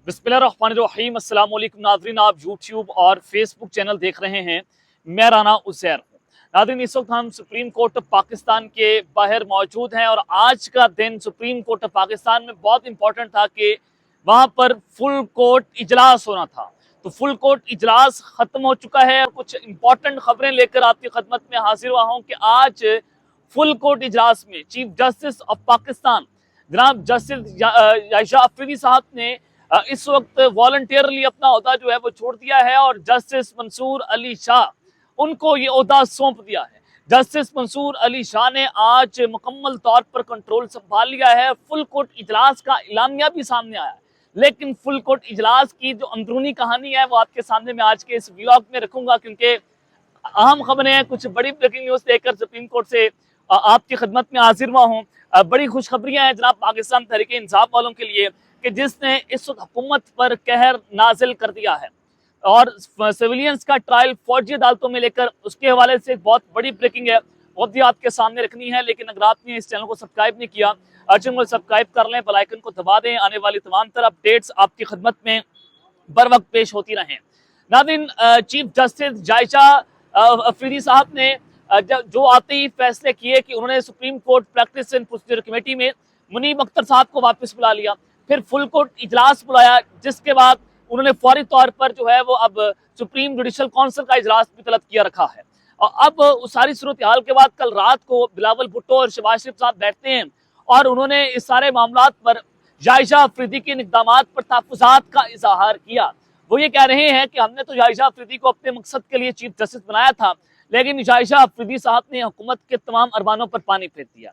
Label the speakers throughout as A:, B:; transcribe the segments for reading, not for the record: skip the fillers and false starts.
A: बिस्मिल्लाहिर्रहमानिर्रहीम। अस्सलाम वालेकुम नाज़रीन, आप यूट्यूब और फेसबुक चैनल देख रहे हैं। मैं राना उज़ैर हूँ। नाज़रीन, इस वक्त हम सुप्रीम कोर्ट ऑफ पाकिस्तान के बाहर मौजूद हैं और आज का दिन सुप्रीम कोर्ट ऑफ पाकिस्तान में बहुत इंपॉर्टेंट था कि वहाँ पर फुल कोर्ट इजलास होना था। तो फुल कोर्ट इजलास ख़त्म हो चुका है और कुछ इंपॉर्टेंट खबरें लेकर आपकी खदमत में हाजिर हुआ हूँ कि आज फुल कोर्ट इजलास में चीफ जस्टिस ऑफ पाकिस्तान जनाब जस्टिस याहिया अफरीदी साहब ने इस वक्त वॉलंटियरली अपना ओहदा जो है वो छोड़ दिया है और जस्टिस मंसूर अली शाह उनको ये ओहदा सौंप दिया है। जस्टिस मंसूर अली शाह ने आज मुकम्मल तौर पर कंट्रोल संभाल लिया है। फुल कोर्ट इजलास का इलामिया भी सामने आया है, लेकिन फुल कोर्ट इजलास की जो अंदरूनी कहानी है वो आपके सामने मैं आज के इस व्लॉग में रखूंगा, क्योंकि अहम खबरें हैं, कुछ बड़ी ब्रेकिंग न्यूज लेकर सुप्रीम कोर्ट से आपकी खिदमत में हाजिर हुआ हूँ। बड़ी खुशखबरियां हैं जनाब पाकिस्तान तहरीक इंसाफ वालों के लिए कि जिसने इस वक्त हुकूमत पर कहर नाजिल कर दिया है और सिविलियंस का ट्रायल फौजी अदालतों में लेकर उसके हवाले से एक बहुत बड़ी ब्रेकिंग है, वो भी आपके सामने रखनी है। लेकिन अगर आपने इस चैनल को सब्सक्राइब नहीं किया, अर्जेंट को सब्सक्राइब कर लें, बेल आइकन को दबा दें। आने वाली तमाम तरह अपडेट्स आपकी खिदमत में बर वक्त पेश होती रहें। नाज़रीन, चीफ जस्टिस याहिया अफरीदी साहब ने जो आते ही फैसले किए कि उन्होंने supreme court practice and procedure committee में मुनीब अख्तर साहब को वापस बुला लिया, फिर फुल कोर्ट इजलास बुलाया, जिसके बाद उन्होंने फौरी तौर पर जो है वो अब सुप्रीम जुडिशल काउंसिल का इजलास भी तलब किया रखा है। और अब उस सारी सूरत हाल के बाद कल रात को बिलावल भुट्टो और शहबाज शरीफ साहब बैठते हैं और उन्होंने इस सारे मामलात पर याहिया अफरीदी के इक़दामात पर तहफ़्फ़ुज़ात का इजहार किया। वो ये कह रहे हैं कि हमने तो याहिया अफरीदी को अपने मकसद के लिए चीफ जस्टिस बनाया था, लेकिन याहिया अफरीदी साहब ने हुकूमत के तमाम अरमानों पर पानी फेर दिया।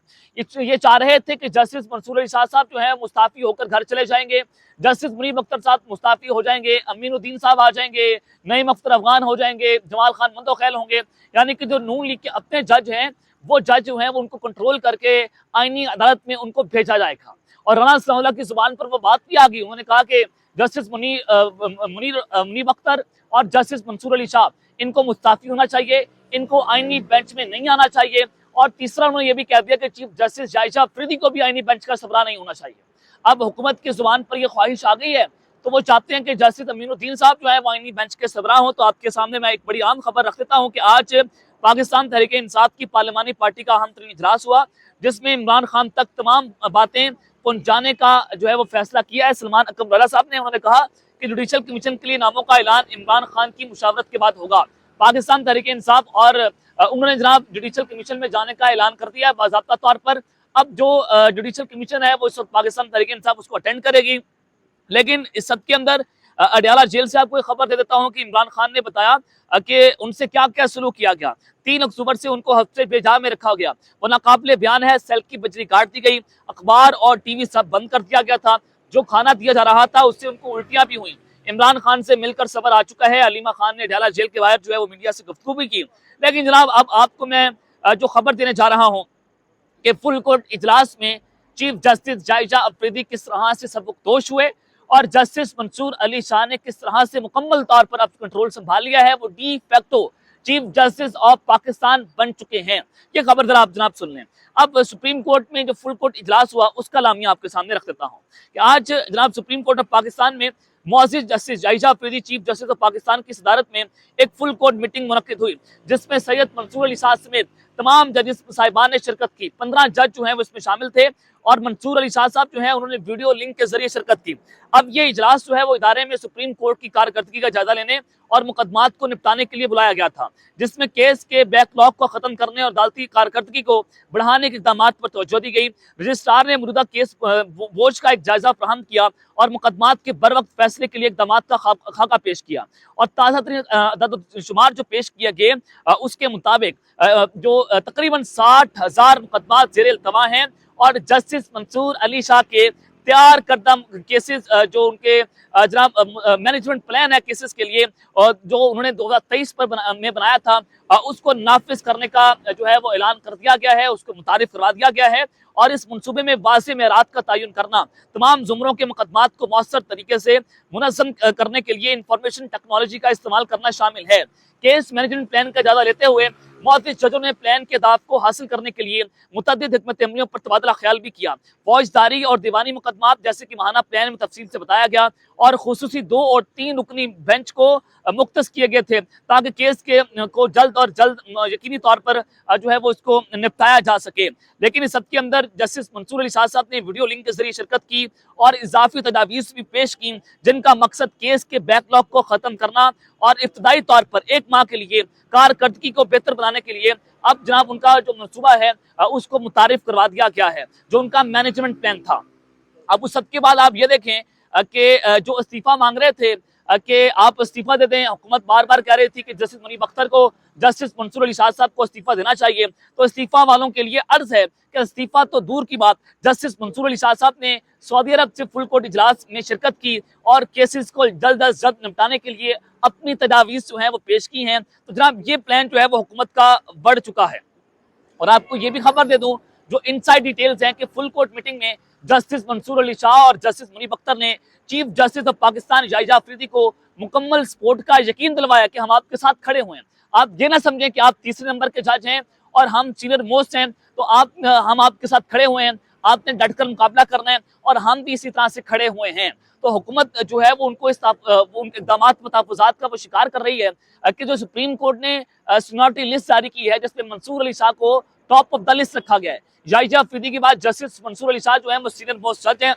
A: ये चाह रहे थे कि जस्टिस मंसूर अली शाह साहब जो है मुस्ताफ़ी होकर घर चले जाएंगे, जस्टिस मुनीब अख्तर साहब मुस्ताफ़ी हो जाएंगे, अमीनुद्दीन साहब आ जाएंगे, नईम अख्तर अफगान हो जाएंगे, जमाल खान मंदोखैल होंगे, यानी कि जो नून लीग के अपने जज हैं वो जज जो है वो उनको कंट्रोल करके आईनी अदालत में उनको भेजा जाएगा। और राना सनाउल्लाह की जुबान पर वो बात भी आ गई, उन्होंने कहा कि जस्टिस मुनीब अख्तर और जस्टिस मंसूर अली शाह इनको मुस्ताफ़ी होना चाहिए, इनको आईनी बेंच में नहीं आना चाहिए। और तीसरा उन्होंने ये भी कह दिया कि चीफ जस्टिस याहिया अफरीदी को भी आईनी बेंच का सबरा नहीं होना चाहिए। अब हुकूमत की जुबान पर यह ख्वाहिश आ गई है तो वो चाहते हैं कि जस्टिस अमीनुद्दीन साहब जो है वो आईनी बेंच के सबरा हो। तो आपके सामने मैं एक बड़ी आम खबर रख देता हूँ कि आज पाकिस्तान तहरीक इंसाफ की पार्लिमानी पार्टी का अहम तरीन इजलास हुआ, जिसमें इमरान खान तक तमाम बातें पहुंचाने का जो है वो फैसला किया है। सलमान अकबर साहब ने उन्होंने कहा कि जुडिशल कमीशन के लिए नामों का ऐलान इमरान खान की मुशावरत के बाद होगा। पाकिस्तान तहरीक इंसाफ और उन्होंने जनाब जुडिशल कमीशन में जाने का ऐलान कर दिया है बाज़ाब्ता तौर पर। अब जो जुडिशल कमीशन है वो इस वक्त पाकिस्तान तहरीक इंसाफ उसको अटेंड करेगी। लेकिन इस सब के अंदर अडयाला जेल से आपको खबर दे देता हूं कि इमरान खान ने बताया कि उनसे क्या क्या सलूक किया गया। 3 अक्टूबर से उनको हफ्ते बेजा में रखा गया, वो नाकाबिले बयान है, सेल की बजरी काट दी गई, अखबार और टीवी सब बंद कर दिया गया था, जो खाना दिया जा रहा था उससे उनको उल्टियां भी हुई। इमरान खान से मिलकर सबर आ चुका है। अलीमा खान ने अडयाला जेल के बाहर जो है वो मीडिया से गुफ्तगू भी की। लेकिन जनाब अब आपको मैं जो खबर देने जा रहा हूँ कि फुल कोर्ट इजलास में चीफ जस्टिस याहिया अफरीदी किस तरह से सबकदोश हुए और जस्टिस मंसूर अली शाह ने किस तरह से मुकम्मल तौर पर अब कंट्रोल संभाल लिया है, वो de facto chief justice of Pakistan बन चुके हैं। ये खबर जरा आप जनाब सुन लें। अब सुप्रीम कोर्ट में जो फुल कोर्ट इजलास हुआ उसका लामिया आपके सामने रख देता हूँ कि आज जनाब सुप्रीम कोर्ट ऑफ पाकिस्तान में मुअज़्ज़िज़ justice Yahya Afridi chief justice of Pakistan की सदारत में एक फुल कोर्ट मीटिंग मुनक्किद हुई, जिसमें सैयद मंसूर अली शाह समेत तमाम जजेस साहिबान ने शिरकत की। 15 जज जो हैं वो इसमें शामिल थे और मंसूर अली शाह साहब जो हैं उन्होंने वीडियो लिंक के जरिए शिरकत की। अब ये इजलास जो है वो इदारे में सुप्रीम कोर्ट की कारकर्दगी का जायजा लेने और मुकदमात को निपटाने के लिए बुलाया गया था, जिसमें केस के बैकलॉग को खत्म करने और अदालती कारकर्दगी को बढ़ाने के इक़दामात पर तवज्जो दी गई। रजिस्ट्रार ने मौजूदा केस बोझ का एक जायजा फराहम किया और मुकदमात के बर वक्त फैसले के लिए इक़दामात का खाका पेश किया और ताज़ा तरीन अदद-ओ-शुमार जो पेश किया गया उसके मुताबिक जो तकरीबन 60,000 मुकदमात ज़ेर इल्तवा हैं और जस्टिस मंसूर अली शाह के तैयार करदम केसेस जो उनके जनाब मैनेजमेंट प्लान है केसेस के लिए और जो उन्होंने 2023 में बनाया था उसको नाफिज करने का जो है वो ऐलान कर दिया गया है, उसको मुतारिफ करवा दिया गया है। और इस मनसूबे में वाज़ेह मेरात का तयन करना, तमाम जुमरों के मुकदमात को मौसर तरीके से मुनज़्ज़म करने के लिए इंफॉर्मेशन टेक्नोलॉजी का इस्तेमाल करना शामिल है। केस मैनेजमेंट प्लान का जायजा लेते हुए मुअत्तिज़ जजों ने प्लान के अहदाफ को हासिल करने के लिए मुतअद्दिद हिकमत अमलियों पर तबादला ख्याल भी किया। फौजदारी और दीवानी मुकदमात जैसे कि माहाना प्लान में तफसील से बताया गया और खुसूसी 2 और 3 रुकनी बेंच को मुख्तस किए गए थे ताकि केस को जल्द और जल्द यकीनी तौर पर जो है वो इसको निपटाया जा सके। लेकिन इस सब के अंदर जस्टिस मंसूर अली शाह साहब ने वीडियो लिंक के जरिए शिरकत की और इजाफी तजावीज़ भी पेश की, जिनका मकसद केस के बैकलॉग को ख़त्म करना और इब्तदाई तौर पर 1 माह के लिए कारकर्दगी को बेहतर बनाने के लिए अब जनाब उनका जो मनसूबा है उसको मुतारिफ करवा दिया गया है, जो उनका मैनेजमेंट प्लान था। अब उस सबके बाद आप ये देखें कि जो इस्तीफा मांग रहे थे कि आप इस्तीफा दे दें, हुकूमत बार बार कह रही थी कि जस्टिस मुनीब अख्तर को जस्टिस मंसूर अली शाह साहब को इस्तीफा देना चाहिए। तो इस्तीफा वालों के लिए अर्ज है कि इस्तीफा तो दूर की बात, जस्टिस मंसूर अली शाह साहब ने सऊदी अरब से फुल कोर्ट इजलास में शिरकत की और केसेस को जल्द अज जल्द निपटाने के लिए अपनी तजावीज़ जो है वो पेश की हैं। तो जनाब ये प्लान जो है वो हुकूमत का बढ़ चुका है। और आपको ये भी खबर दे दूं, जो इनसाइड डिटेल्स हैं कि फुल कोर्ट मीटिंग में जस्टिस मंसूर अली शाह और जस्टिस मुनीब अख्तर ने चीफ जस्टिस ऑफ पाकिस्तान जायजा अफरीदी को मुकम्मल सपोर्ट का यकीन दिलवाया कि हम आपके साथ खड़े हुए हैं। आप ये ना समझें कि आप तीसरे नंबर के जज हैं और हम सीनियर मोस्ट हैं तो हम आपके साथ खड़े हुए हैं, आपने डटकर मुकाबला करना है और हम भी इसी तरह से खड़े हुए हैं। तो हुकूमत जो है वो उनको उन इक़दामात तहफ़्फ़ुज़ात का वो शिकार कर रही है कि जो सुप्रीम कोर्ट ने सीनियरिटी लिस्ट जारी की है जिसमें मंसूर अली शाह को टॉप ऑफ द लिस्ट रखा गया है। जायजा अफरीदी के बाद जस्टिस मंसूर अली शाह जो है वो सीनियर मोस्ट जज हैं।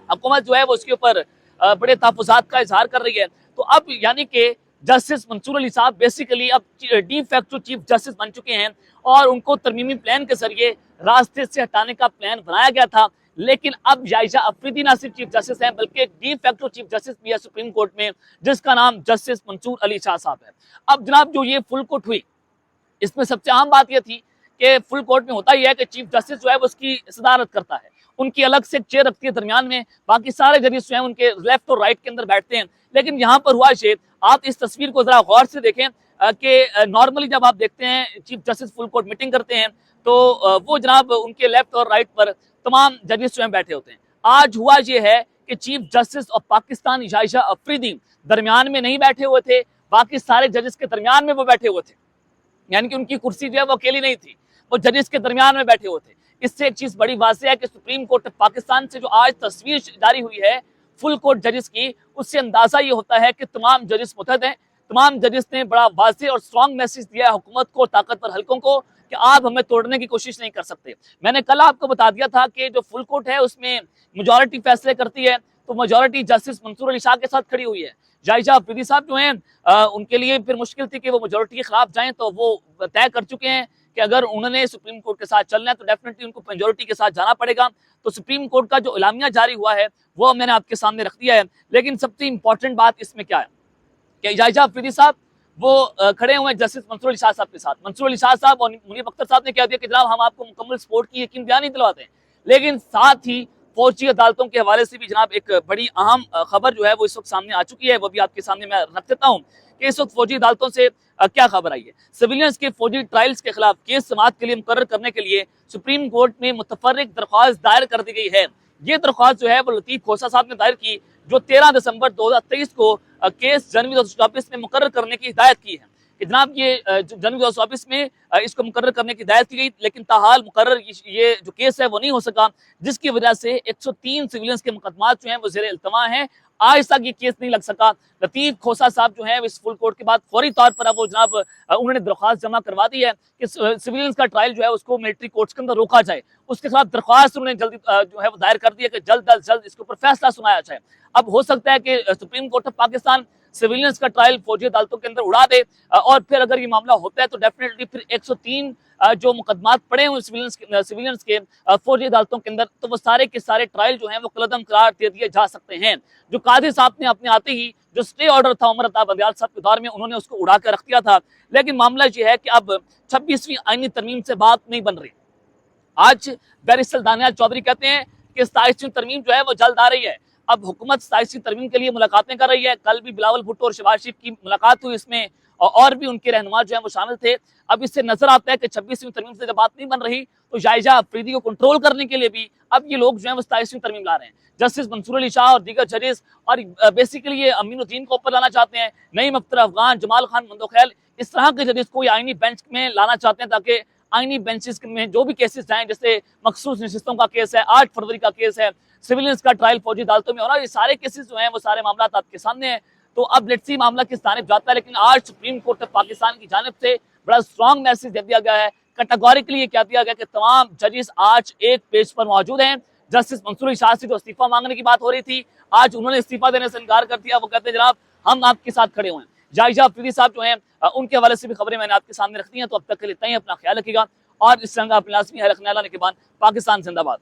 A: हुकूमत जो है वो उसके ऊपर बड़े तहफ़्फ़ुज़ात का इजहार कर रही है। तो अब यानी कि जस्टिस मंसूर अली साहब बेसिकली अब डी फैक्टो चीफ जस्टिस बन चुके हैं और उनको तरमीमी प्लान के जरिए रास्ते से हटाने का प्लान बनाया गया था। लेकिन अब जायजा अफरीदी ना सिर्फ चीफ जस्टिस हैं बल्कि डी फैक्टो चीफ जस्टिस भी है सुप्रीम कोर्ट में, जिसका नाम जस्टिस मंसूर अली शाह साहब है। अब जनाब जो ये फुल कोर्ट हुई, इसमें सबसे अहम बात यह थी कि फुल कोर्ट में होता ही है कि चीफ जस्टिस जो है वो उसकी सदारत करता है, उनकी अलग से एक चेयर रखती है दरमियान में, बाकी सारे जजेस जो हैं उनके लेफ्ट और राइट के अंदर बैठते हैं। लेकिन यहाँ पर हुआ ये, आप इस तस्वीर को जरा गौर से देखें कि नॉर्मली जब आप देखते हैं chief justice full court meeting करते हैं तो वो जनाब उनके लेफ्ट और राइट पर तमाम जजेस जो हैं बैठे होते हैं। आज हुआ ये है कि चीफ जस्टिस ऑफ पाकिस्तान जायजा अफरीदी दरमियान में नहीं बैठे हुए थे, बाकी सारे जजेस के दरमियान में वो बैठे हुए थे, यानी कि उनकी कुर्सी जो है वो अकेली नहीं थी, वो जजेस के दरमियान में बैठे हुए थे। इससे एक चीज बड़ी वाज़ेह है कि सुप्रीम कोर्ट पाकिस्तान से जो आज तस्वीर जारी हुई है फुल कोर्ट जजेस की, उससे अंदाजा ये होता है कि तमाम जजेस मुतहद हैं। तमाम जजेस ने बड़ा वाज़ेह और स्ट्रॉन्ग मैसेज दिया है हुकूमत को, ताकतवर हलकों को, कि आप हमें तोड़ने की कोशिश नहीं कर सकते। मैंने कल आपको बता दिया था कि जो फुल कोर्ट है उसमें मेजॉरिटी फैसले करती है, तो मेजॉरिटी जस्टिस मंसूर अली शाह के साथ खड़ी हुई है। जायजा अफरीदी साहब जो हैं उनके लिए फिर मुश्किल थी कि वो मेजॉरिटी के खिलाफ जाएं, तो वो तय कर चुके हैं कि अगर उन्होंने सुप्रीम कोर्ट के साथ चलना है तो डेफिनेटली उनको मेजॉरिटी के साथ जाना पड़ेगा। तो सुप्रीम कोर्ट का जो इलामिया जारी हुआ है वो मैंने आपके सामने रख दिया है। लेकिन सबसे इंपॉर्टेंट बात इसमें क्या है कि जायजा अफरीदी साहब वो खड़े हुए जस्टिस मंसूर अली शाह साहब के साथ। मंसूर अली शाह साहब और मुनीब अख्तर साहब ने कह दिया कि जनाब हम आपको मुकम्मल सपोर्ट की यकीन बयान नहीं दिलवाते हैं। लेकिन साथ ही फौजी अदालतों के हवाले से भी जनाब एक बड़ी अहम खबर जो है वो इस वक्त सामने आ चुकी है, वो भी आपके सामने मैं रख देता हूँ कि इस वक्त फौजी अदालतों से क्या खबर आई है। सिविलियंस के फौजी ट्रायल्स के खिलाफ केस समाअत के लिए मुकर्रर करने के लिए सुप्रीम कोर्ट में मुतफर्रिक दरख्वास्त दायर कर दी गई है। ये दरख्वास्त जो है वो लतीफ खोसा साहब ने दायर की, जो 13 दिसंबर 2023 को केस जनवरी 2024 में मुकर्रर करने की हिदायत की है कि जनाब ये जनवरी 2024 में इसको मुकर्रर करने की हिदायत की गई, लेकिन ताहाल मुकर्रर ये जो केस है वो नहीं हो सका, जिसकी वजह से 103 सिविलियंस के मुकदमात जो हैं वो ज़ेर इल्तमा हैं। आज तक ये केस नहीं लग सका। लतीफ खोसा साहब जो है इस फुल कोर्ट के बाद फौरी तौर पर अब वो जनाब उन्होंने दरख्वास्त जमा करवा दी है कि सिविलियंस का ट्रायल जो है उसको मिलिट्री कोर्ट्स के अंदर रोका जाए। उसके खिलाफ दरख्वास्त उन्होंने जल्दी जो है वो दायर कर दी है कि जल्द अज जल्द इसके ऊपर फैसला सुनाया जाए। अब हो सकता है कि supreme court of Pakistan civilians का ट्रायल फौजी अदालतों के अंदर उड़ा दे और फिर अगर ये मामला होता है तो डेफिनेटली फिर 103 जो मुकदमात पड़े हुए सिविलियंस के फौजी अदालतों के अंदर, तो वो सारे के सारे ट्रायल जो हैं वो कलअदम करार दे दिए जा सकते हैं। जो काजी साहब ने अपने आते ही जो स्टे ऑर्डर था उमर अता बंदियाल साहब के दौर में, उन्होंने उसको उड़ा कर रख दिया था। लेकिन मामला ये है कि अब 26वीं आईनी तरमीम से बात नहीं बन रही। आज बैरिस्टर दानियाल चौधरी कहते हैं कि 27वीं तरमीम जो है वो जल्द आ रही है। अब हुकूमत 27वीं तरमीम के लिए मुलाकातें कर रही है। कल भी बिलावल भुट्टो और शहबाज शरीफ की मुलाकात हुई, इसमें और भी उनके रहनुमा जो है वो शामिल थे। अब इससे नजर आता है कि 26वीं तरमीम से जब बात नहीं बन रही तो जायजा अफरीदी को कंट्रोल करने के लिए भी अब ये लोग जो है वो 27वीं तरमीम ला रहे हैं। जस्टिस मंसूर अली शाह और दीगर जजेस और बेसिकली ये अमीनुद्दीन को ऊपर लाना चाहते हैं, नईम अख्तर अफगान, जमाल खान मंदोखैल, इस तरह के जजेस को आईनी बेंच में लाना चाहते हैं ताकि आईनी बेंचेस में जो भी केसेस जाएं, जैसे मखसूस नशिस्तों का केस है, 8 फरवरी का केस है, सिविलियंस का ट्रायल फौजी अदालतों में हो रहा है, ये सारे केसेस जो हैं वो सारे मामला आपके सामने हैं। तो अब लेट्स सी मामला किस जानिब जाता है, लेकिन आज सुप्रीम कोर्ट ऑफ पाकिस्तान की जानिब से बड़ा स्ट्रॉन्ग मैसेज दे दिया गया है, कैटेगोरिकली ये कह दिया गया कि तमाम जजेस आज एक पेज पर मौजूद हैं। जस्टिस मंसूर अली शाह से जो इस्तीफा मांगने की बात हो रही थी, आज उन्होंने इस्तीफा देने से इनकार कर दिया। वो कहते हैं जनाब हम आपके साथ खड़े हुए हैं। जायजा अफरीदी साहब जो हैं उनके हवाले से भी खबरें मैंने आपके सामने रखती हैं। तो अब तक के लिए इतना ही, अपना ख्याल रखिएगा और इस तरह का अपना लाजमी है रखने, अल्लाह ने के बाद पाकिस्तान जिंदाबाद।